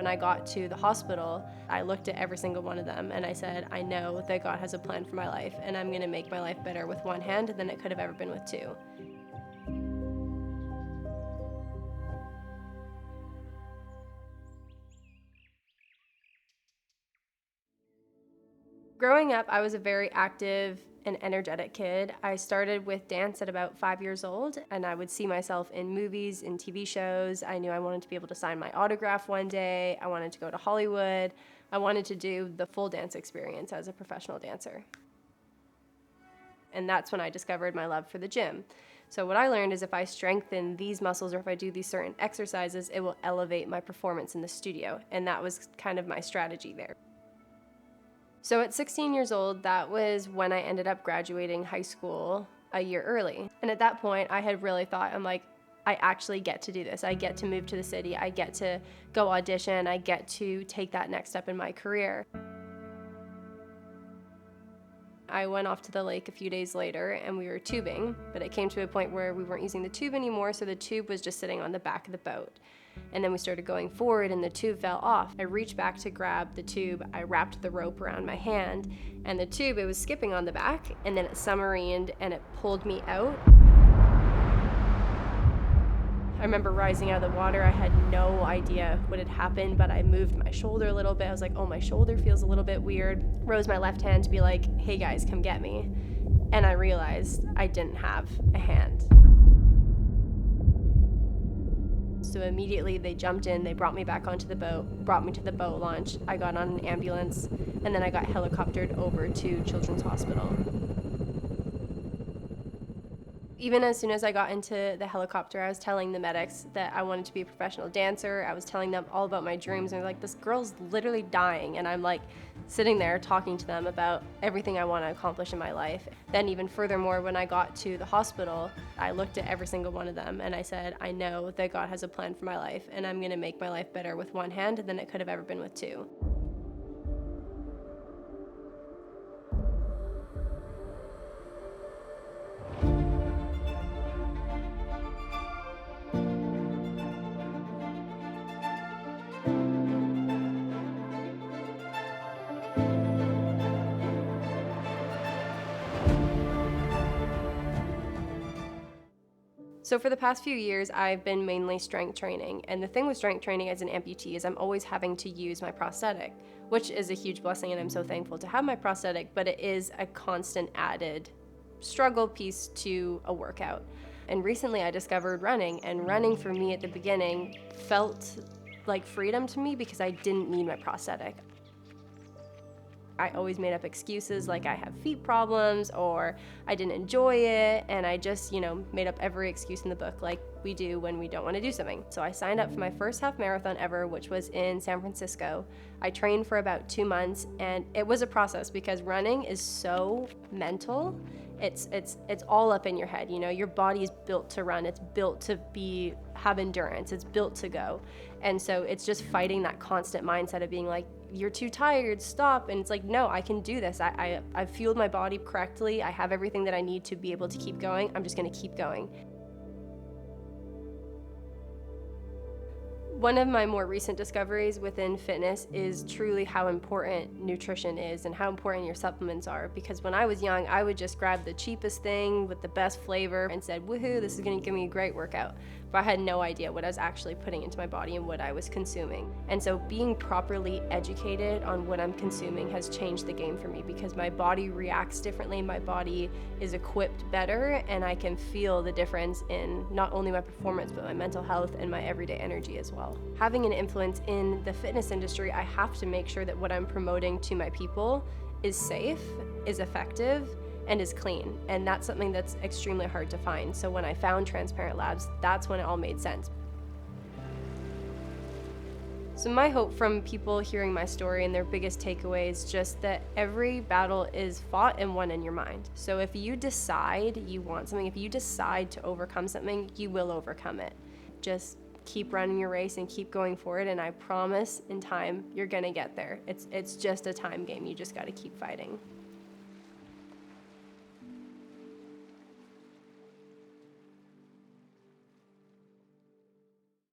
When I got to the hospital, I looked at every single one of them and I said, I know that God has a plan for my life and I'm going to make my life better with one hand than it could have ever been with two. Growing up, I was a very active and energetic kid. I started with dance at about 5 years old, and I would see myself in movies and TV shows. I knew I wanted to be able to sign my autograph one day. I wanted to go to Hollywood. I wanted to do the full dance experience as a professional dancer. And that's when I discovered my love for the gym. So what I learned is if I strengthen these muscles or if I do these certain exercises, it will elevate my performance in the studio. And that was kind of my strategy there. So at 16 years old, that was when I ended up graduating high school a year early. And at that point, I had really thought, I'm like, I actually get to do this. I get to move to the city. I get to go audition. I get to take that next step in my career. I went off to the lake a few days later and we were tubing, but it came to a point where we weren't using the tube anymore, so the tube was just sitting on the back of the boat. And then we started going forward and the tube fell off. I reached back to grab the tube, I wrapped the rope around my hand, and the tube, it was skipping on the back, and then it submarined and it pulled me out. I remember rising out of the water. I had no idea what had happened, but I moved my shoulder a little bit. I was like, oh, my shoulder feels a little bit weird. Rose my left hand to be like, hey guys, come get me. And I realized I didn't have a hand. So immediately they jumped in, they brought me back onto the boat, brought me to the boat launch. I got on an ambulance, and then I got helicoptered over to Children's Hospital. Even as soon as I got into the helicopter, I was telling the medics that I wanted to be a professional dancer. I was telling them all about my dreams, and they're like, this girl's literally dying. And I'm like sitting there talking to them about everything I want to accomplish in my life. Then even furthermore, when I got to the hospital, I looked at every single one of them and I said, I know that God has a plan for my life and I'm going to make my life better with one hand than it could have ever been with two. So for the past few years, I've been mainly strength training. And the thing with strength training as an amputee is I'm always having to use my prosthetic, which is a huge blessing, and I'm so thankful to have my prosthetic, but it is a constant added struggle piece to a workout. And recently I discovered running, and running for me at the beginning felt like freedom to me because I didn't need my prosthetic. I always made up excuses like I have feet problems or I didn't enjoy it, and I just, made up every excuse in the book like we do when we don't want to do something. So I signed up for my first half marathon ever, which was in San Francisco. I trained for about 2 months, and it was a process because running is so mental. It's all up in your head. Your body is built to run. It's built to have endurance. It's built to go. And so it's just fighting that constant mindset of being like, you're too tired, stop. And it's like, no, I can do this. I've fueled my body correctly. I have everything that I need to be able to keep going. I'm just going to keep going. One of my more recent discoveries within fitness is truly how important nutrition is and how important your supplements are. Because when I was young, I would just grab the cheapest thing with the best flavor and said, woohoo, this is going to give me a great workout. But I had no idea what I was actually putting into my body and what I was consuming. And so being properly educated on what I'm consuming has changed the game for me because my body reacts differently. My body is equipped better, and I can feel the difference in not only my performance, but my mental health and my everyday energy as well. Having an influence in the fitness industry, I have to make sure that what I'm promoting to my people is safe, is effective, and is clean. And that's something that's extremely hard to find. So when I found Transparent Labs, that's when it all made sense. So my hope from people hearing my story and their biggest takeaway is just that every battle is fought and won in your mind. So if you decide you want something, if you decide to overcome something, you will overcome it. Just keep running your race and keep going forward, and I promise in time you're gonna get there. It's just a time game. You just gotta keep fighting.